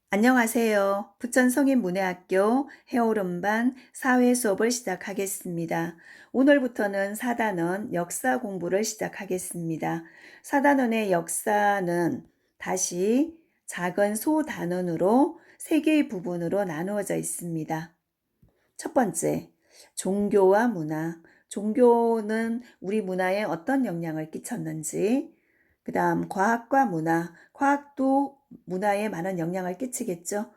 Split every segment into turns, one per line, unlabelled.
안녕하세요. 부천성인문예학교 해오름반 사회 수업을 시작하겠습니다. 오늘부터는 4단원 역사 공부를 시작하겠습니다. 4단원의 역사는 다시 작은 소단원으로 3개의 부분으로 나누어져 있습니다. 첫 번째, 종교와 문화. 종교는 우리 문화에 어떤 영향을 끼쳤는지, 그 다음 과학과 문화. 과학도 문화에 많은 영향을 끼치겠죠.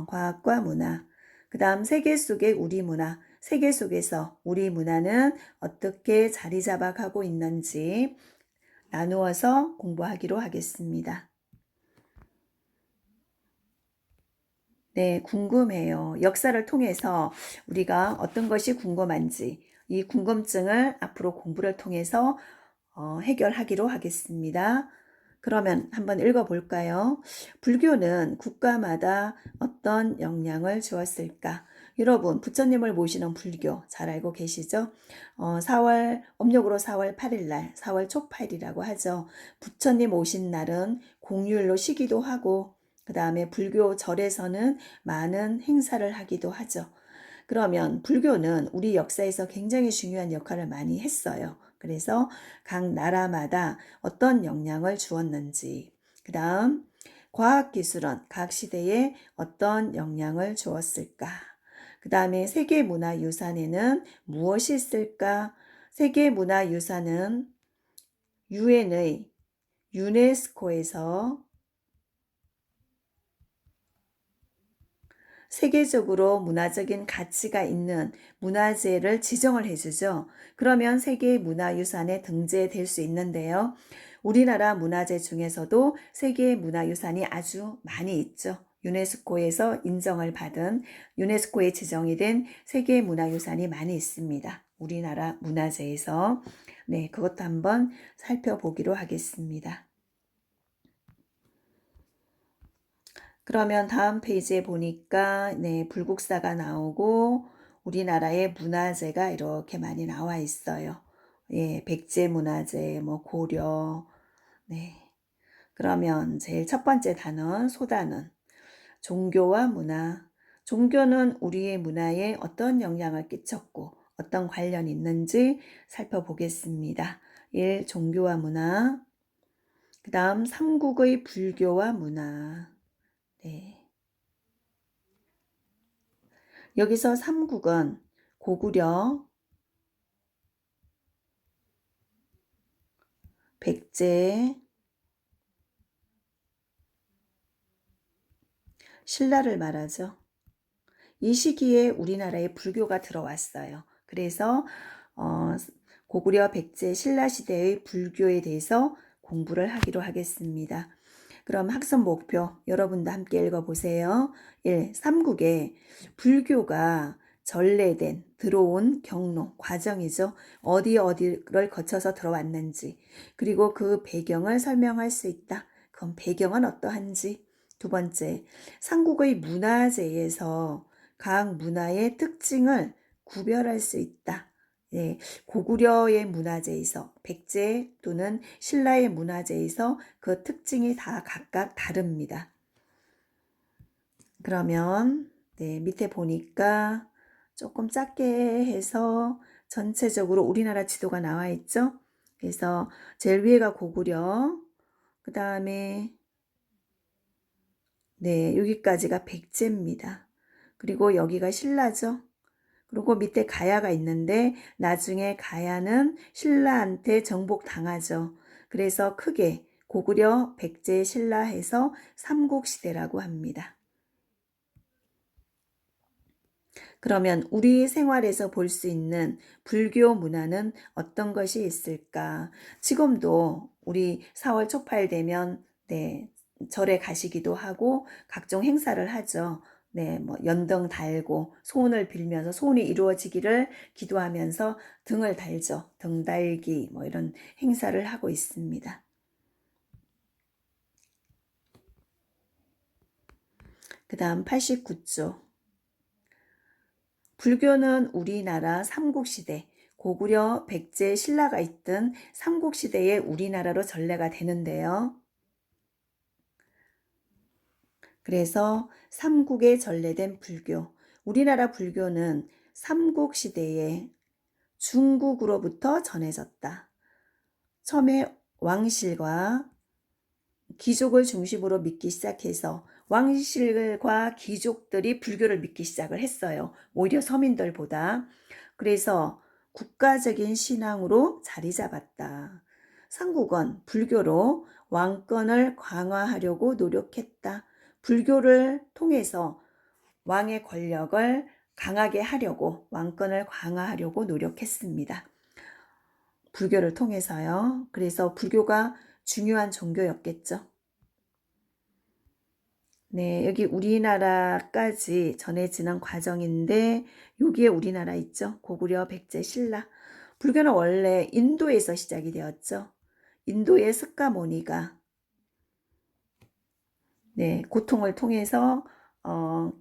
과학과 문화. 그 다음 세계 속의 우리 문화. 세계 속에서 우리 문화는 어떻게 자리 잡아가고 있는지 나누어서 공부하기로 하겠습니다. 네, 궁금해요. 역사를 통해서 우리가 어떤 것이 궁금한지 이 궁금증을 앞으로 공부를 통해서 해결하기로 하겠습니다. 그러면 한번 읽어볼까요? 불교는 국가마다 어떤 영향을 주었을까? 여러분, 부처님을 모시는 불교 잘 알고 계시죠? 4월, 음력으로 4월 8일 날, 4월 초8이라고 하죠. 부처님 오신 날은 공휴일로 쉬기도 하고, 그 다음에 불교 절에서는 많은 행사를 하기도 하죠. 그러면 불교는 우리 역사에서 굉장히 중요한 역할을 많이 했어요. 그래서 각 나라마다 어떤 영향을 주었는지, 그 다음 과학기술은 각 시대에 어떤 영향을 주었을까? 그 다음에 세계문화유산에는 무엇이 있을까? 세계문화유산은 유엔의 유네스코에서 세계적으로 문화적인 가치가 있는 문화재를 지정을 해주죠. 그러면 세계 문화유산에 등재될 수 있는데요. 우리나라 문화재 중에서도 세계 문화유산이 아주 많이 있죠. 유네스코에서 인정을 받은 유네스코에 지정이 된 세계 문화유산이 많이 있습니다. 우리나라 문화재에서. 네, 그것도 한번 살펴보기로 하겠습니다. 그러면 다음 페이지에 보니까 네, 불국사가 나오고 우리나라의 문화재가 이렇게 많이 나와 있어요. 예, 백제 문화재, 뭐 고려. 네. 그러면 제일 첫 번째 단원, 소단원. 종교와 문화. 종교는 우리의 문화에 어떤 영향을 끼쳤고 어떤 관련이 있는지 살펴보겠습니다. 1. 종교와 문화. 그 다음 삼국의 불교와 문화. 네. 여기서 삼국은 고구려, 백제, 신라를 말하죠. 이 시기에 우리나라에 불교가 들어왔어요. 그래서 고구려, 백제, 신라 시대의 불교에 대해서 공부를 하기로 하겠습니다. 그럼 학습 목표 여러분도 함께 읽어보세요. 1. 삼국에 불교가 전래된 들어온 경로 과정이죠. 어디를 거쳐서 들어왔는지 그리고 그 배경을 설명할 수 있다. 그럼 배경은 어떠한지. 두 번째, 삼국의 문화재에서 각 문화의 특징을 구별할 수 있다. 예, 고구려의 문화재에서 백제 또는 신라의 문화재에서 그 특징이 다 각각 다릅니다. 그러면 네, 밑에 보니까 조금 작게 해서 전체적으로 우리나라 지도가 나와 있죠. 그래서 제일 위에가 고구려, 그 다음에 네, 여기까지가 백제입니다. 그리고 여기가 신라죠. 그리고 밑에 가야가 있는데 나중에 가야는 신라한테 정복당하죠. 그래서 크게 고구려, 백제, 신라 해서 삼국시대라고 합니다. 그러면 우리 생활에서 볼 수 있는 불교 문화는 어떤 것이 있을까? 지금도 우리 4월 초팔 되면 네, 절에 가시기도 하고 각종 행사를 하죠. 네, 뭐 연등 달고 소원을 빌면서 소원이 이루어지기를 기도하면서 등을 달죠. 등 달기 뭐 이런 행사를 하고 있습니다. 그 다음 89조. 불교는 우리나라 삼국시대, 고구려, 백제, 신라가 있던 삼국시대의 우리나라로 전래가 되는데요. 그래서 삼국에 전래된 불교. 우리나라 불교는 삼국시대에 중국으로부터 전해졌다. 처음에 왕실과 귀족을 중심으로 믿기 시작해서 왕실과 귀족들이 불교를 믿기 시작을 했어요. 오히려 서민들보다. 그래서 국가적인 신앙으로 자리 잡았다. 삼국은 불교로 왕권을 강화하려고 노력했다. 불교를 통해서 왕의 권력을 강하게 하려고, 왕권을 강화하려고 노력했습니다. 불교를 통해서요. 그래서 불교가 중요한 종교였겠죠. 네, 여기 우리나라까지 전해지는 과정인데 여기에 우리나라 있죠. 고구려, 백제, 신라. 불교는 원래 인도에서 시작이 되었죠. 인도의 석가모니가 고통을 통해서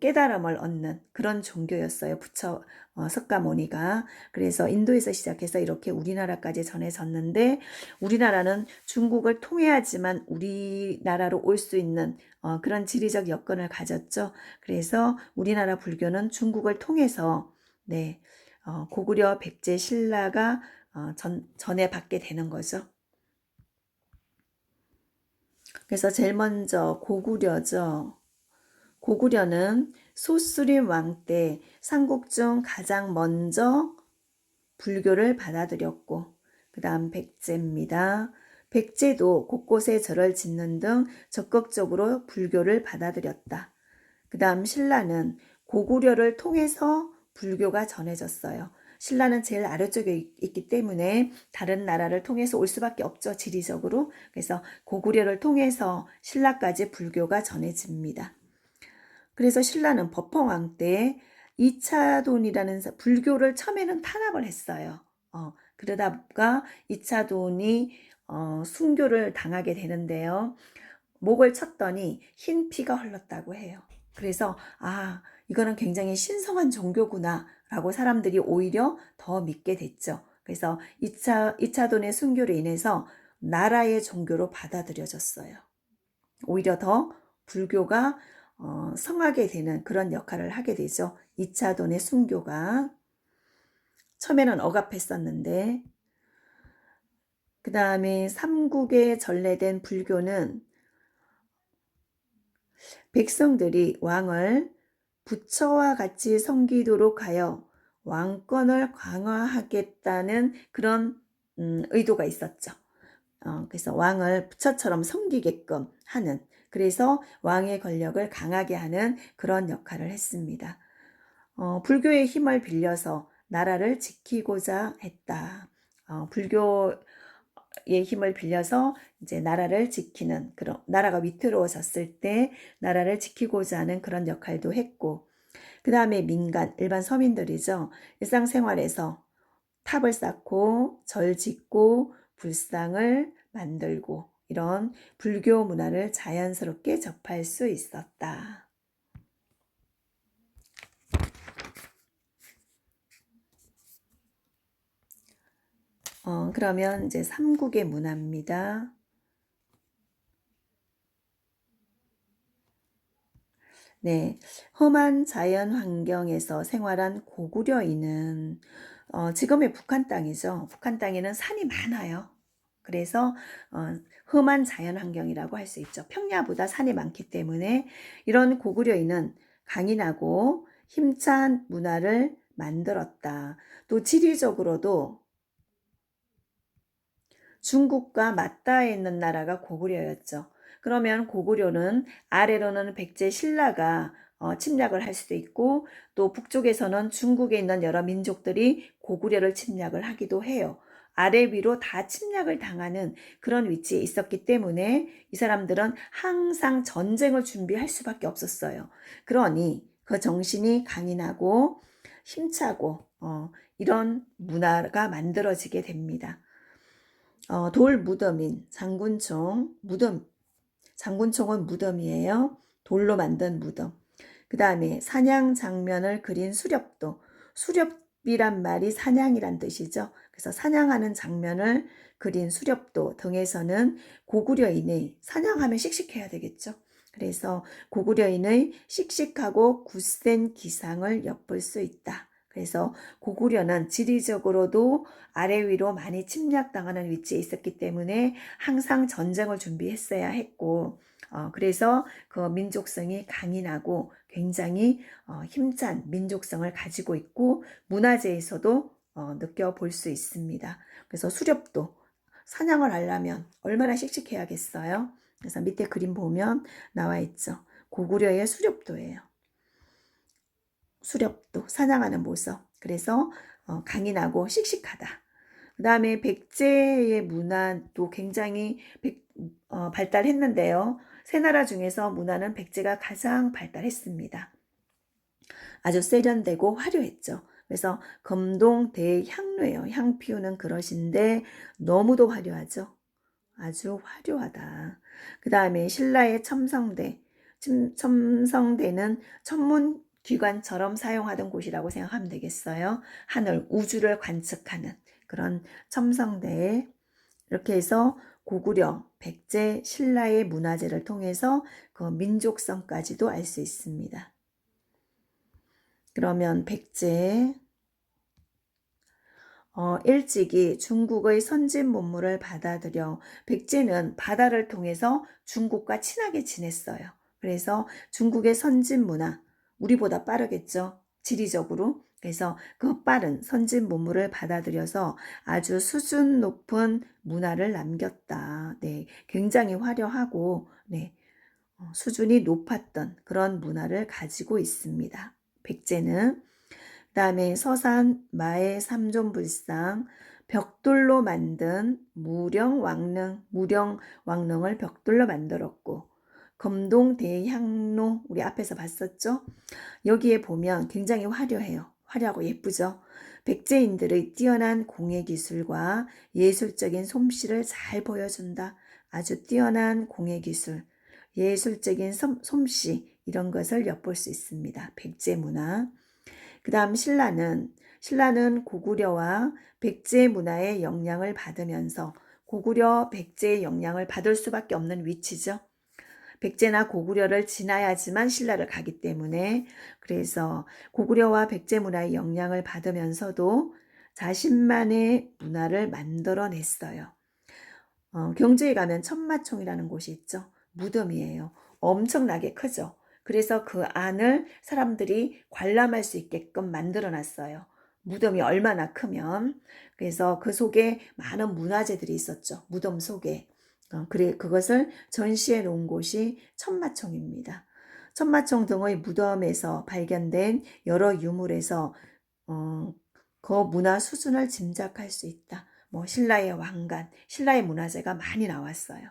깨달음을 얻는 그런 종교였어요. 부처 석가모니가. 그래서 인도에서 시작해서 이렇게 우리나라까지 전해졌는데 우리나라는 중국을 통해야지만 우리나라로 올 수 있는 그런 지리적 여건을 가졌죠. 그래서 우리나라 불교는 중국을 통해서 고구려, 백제, 신라가 전해받게 되는 거죠. 그래서 제일 먼저 고구려죠. 고구려는 소수림 왕 때 삼국 중 가장 먼저 불교를 받아들였고, 그 다음 백제입니다. 백제도 곳곳에 절을 짓는 등 적극적으로 불교를 받아들였다. 그 다음 신라는 고구려를 통해서 불교가 전해졌어요. 신라는 제일 아래쪽에 있기 때문에 다른 나라를 통해서 올 수밖에 없죠. 지리적으로. 그래서 고구려를 통해서 신라까지 불교가 전해집니다. 그래서 신라는 법흥왕 때 이차돈이라는 불교를 처음에는 탄압을 했어요. 그러다가 이차돈이 순교를 당하게 되는데요. 목을 쳤더니 흰 피가 흘렀다고 해요. 그래서 이거는 굉장히 신성한 종교구나 라고 사람들이 오히려 더 믿게 됐죠. 그래서 이차돈의 순교로 인해서 나라의 종교로 받아들여졌어요. 오히려 더 불교가 성하게 되는 그런 역할을 하게 되죠. 이차돈의 순교가. 처음에는 억압했었는데 그 다음에 삼국에 전래된 불교는 백성들이 왕을 부처와 같이 섬기도록 하여 왕권을 강화하겠다는 그런 의도가 있었죠. 그래서 왕을 부처처럼 섬기게끔 하는, 그래서 왕의 권력을 강하게 하는 그런 역할을 했습니다. 불교의 힘을 빌려서 나라를 지키고자 했다. 불교의 힘을 빌려서 이제 나라를 지키는, 그런 나라가 위태로워졌을 때 나라를 지키고자 하는 그런 역할도 했고, 그 다음에 민간, 일반 서민들이죠. 일상생활에서 탑을 쌓고 절 짓고 불상을 만들고 이런 불교 문화를 자연스럽게 접할 수 있었다. 그러면 이제 삼국의 문화입니다. 네, 험한 자연 환경에서 생활한 고구려인은 지금의 북한 땅이죠. 북한 땅에는 산이 많아요. 그래서 험한 자연 환경이라고 할 수 있죠. 평야보다 산이 많기 때문에 이런 고구려인은 강인하고 힘찬 문화를 만들었다. 또 지리적으로도 중국과 맞닿아 있는 나라가 고구려였죠. 그러면 고구려는 아래로는 백제 신라가 침략을 할 수도 있고 또 북쪽에서는 중국에 있는 여러 민족들이 고구려를 침략을 하기도 해요. 아래 위로 다 침략을 당하는 그런 위치에 있었기 때문에 이 사람들은 항상 전쟁을 준비할 수밖에 없었어요. 그러니 그 정신이 강인하고 힘차고 이런 문화가 만들어지게 됩니다. 돌 무덤인 장군총, 장군총은 무덤이에요. 돌로 만든 무덤. 그 다음에 사냥 장면을 그린 수렵도. 수렵이란 말이 사냥이란 뜻이죠. 그래서 사냥하는 장면을 그린 수렵도 등에서는 고구려인이 사냥하면 씩씩해야 되겠죠. 그래서 고구려인의 씩씩하고 굳센 기상을 엿볼 수 있다. 그래서 고구려는 지리적으로도 아래 위로 많이 침략당하는 위치에 있었기 때문에 항상 전쟁을 준비했어야 했고, 그래서 그 민족성이 강인하고 굉장히 힘찬 민족성을 가지고 있고 문화재에서도 느껴볼 수 있습니다. 그래서 수렵도 사냥을 하려면 얼마나 씩씩해야겠어요. 그래서 밑에 그림 보면 나와 있죠. 고구려의 수렵도예요. 수렵도, 사냥하는 모습. 그래서 강인하고 씩씩하다. 그 다음에 백제의 문화도 굉장히 발달했는데요. 세 나라 중에서 문화는 백제가 가장 발달했습니다. 아주 세련되고 화려했죠. 그래서 검동대향로예요. 향 피우는 그릇인데 너무도 화려하죠. 아주 화려하다. 그 다음에 신라의 첨성대. 첨성대는 천문기관처럼 사용하던 곳이라고 생각하면 되겠어요. 하늘, 우주를 관측하는 그런 첨성대에 이렇게 해서 고구려, 백제, 신라의 문화재를 통해서 그 민족성까지도 알 수 있습니다. 그러면 백제, 일찍이 중국의 선진 문물을 받아들여 백제는 바다를 통해서 중국과 친하게 지냈어요. 그래서 중국의 선진 문화, 우리보다 빠르겠죠. 지리적으로. 그래서 그 빠른 선진 문물을 받아들여서 아주 수준 높은 문화를 남겼다. 네, 굉장히 화려하고 네, 수준이 높았던 그런 문화를 가지고 있습니다. 백제는. 그 다음에 서산 마의 삼존불상, 벽돌로 만든 무령왕릉을 벽돌로 만들었고, 검동대향로 우리 앞에서 봤었죠? 여기에 보면 굉장히 화려해요. 화려하고 예쁘죠? 백제인들의 뛰어난 공예기술과 예술적인 솜씨를 잘 보여준다. 아주 뛰어난 공예기술, 예술적인 솜씨 이런 것을 엿볼 수 있습니다. 백제 문화. 그 다음 신라는 고구려와 백제 문화의 영향을 받으면서 고구려, 백제의 영향을 받을 수밖에 없는 위치죠. 백제나 고구려를 지나야지만 신라를 가기 때문에 그래서 고구려와 백제 문화의 영향을 받으면서도 자신만의 문화를 만들어냈어요. 경주에 가면 천마총이라는 곳이 있죠. 무덤이에요. 엄청나게 크죠. 그래서 그 안을 사람들이 관람할 수 있게끔 만들어 놨어요. 무덤이 얼마나 크면. 그래서 그 속에 많은 문화재들이 있었죠. 무덤 속에. 그것을 전시해 놓은 곳이 천마총입니다. 천마총 등의 무덤에서 발견된 여러 유물에서 그 문화 수준을 짐작할 수 있다. 뭐 신라의 왕관, 신라의 문화재가 많이 나왔어요.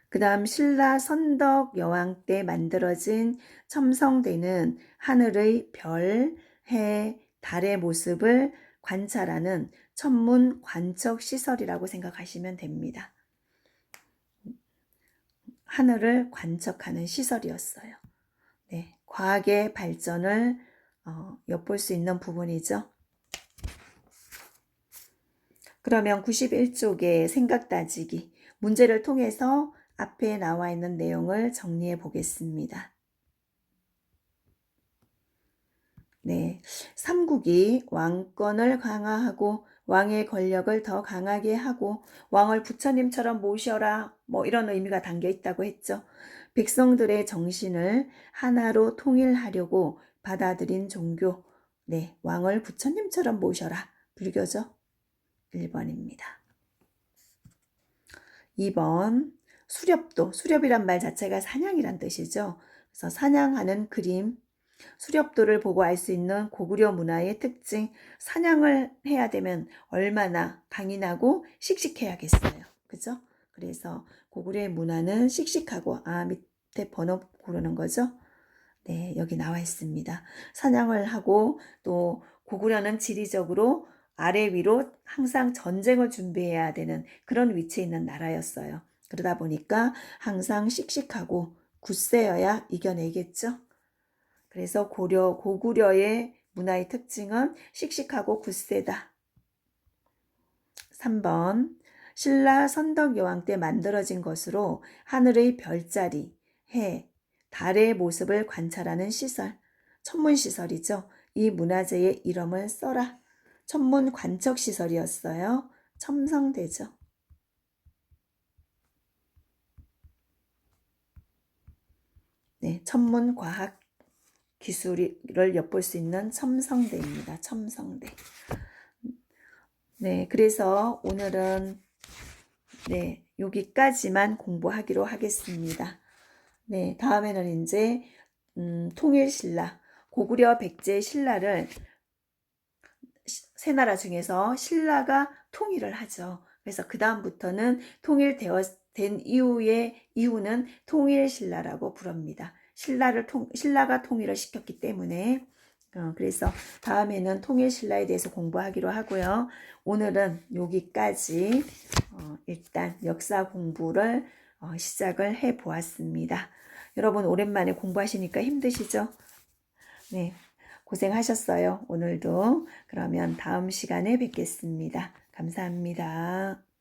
그 다음 신라 선덕 여왕 때 만들어진 첨성대는 하늘의 별, 해, 달의 모습을 관찰하는 천문 관측 시설이라고 생각하시면 됩니다. 하늘을 관측하는 시설이었어요. 네, 과학의 발전을 엿볼 수 있는 부분이죠. 그러면 91쪽의 생각 따지기 문제를 통해서 앞에 나와 있는 내용을 정리해 보겠습니다. 네, 삼국이 왕권을 강화하고 왕의 권력을 더 강하게 하고 왕을 부처님처럼 모셔라 뭐 이런 의미가 담겨 있다고 했죠. 백성들의 정신을 하나로 통일하려고 받아들인 종교, 네, 왕을 부처님처럼 모셔라, 불교죠. 1번입니다. 2번 수렵도, 수렵이란 말 자체가 사냥이란 뜻이죠. 그래서 사냥하는 그림, 수렵도를 보고 알 수 있는 고구려 문화의 특징, 사냥을 해야 되면 얼마나 강인하고 씩씩해야겠어요. 그죠? 그래서 고구려의 문화는 씩씩하고, 밑에 번호 고르는 거죠? 네, 여기 나와 있습니다. 사냥을 하고 또 고구려는 지리적으로 아래 위로 항상 전쟁을 준비해야 되는 그런 위치에 있는 나라였어요. 그러다 보니까 항상 씩씩하고 굳세여야 이겨내겠죠. 그래서 고구려의 문화의 특징은 씩씩하고 굳세다. 3번 신라 선덕여왕 때 만들어진 것으로 하늘의 별자리, 해, 달의 모습을 관찰하는 시설, 천문시설이죠. 이 문화재의 이름을 써라. 천문 관측시설이었어요. 첨성대죠. 네, 천문과학 기술을 엿볼 수 있는 첨성대입니다. 첨성대. 네, 그래서 오늘은 네, 여기까지만 공부하기로 하겠습니다. 네, 다음에는 이제 통일신라, 고구려 백제 신라를 세 나라 중에서 신라가 통일을 하죠. 그래서 그 다음부터는 통일된 이후는 통일신라라고 부릅니다. 신라가 통일을 시켰기 때문에 그래서 다음에는 통일신라에 대해서 공부하기로 하고요. 오늘은 여기까지 일단 역사 공부를 시작을 해 보았습니다. 여러분 오랜만에 공부하시니까 힘드시죠? 네, 고생하셨어요. 오늘도. 그러면 다음 시간에 뵙겠습니다. 감사합니다.